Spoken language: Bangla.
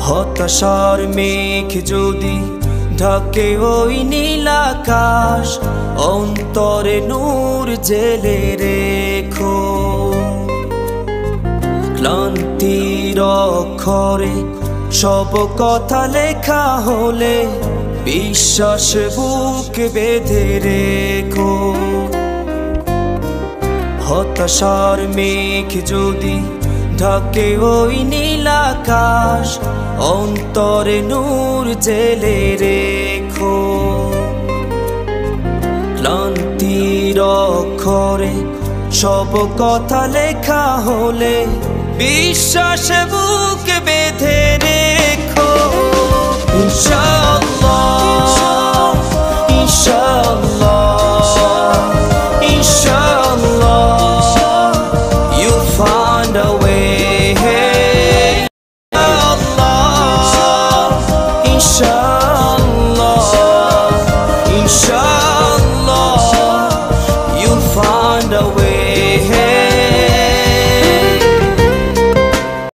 হতাশার মেঘ যদি ঢাকে ওই নীল আকাশ, অন্তরে নূর জেলে রেখো। ক্লান্তির অক্ষরে সব কথা লেখা হলে বিশ্বাস বুকে বেঁধে রেখো। হতাশার মেঘ যদি ঢাকে ওই নীল আকাশ, অন্তরে নূর জেলে রেখো। ক্লান্তির অক্ষরে সব কথা লেখা হলে বিশ্বাস বুকে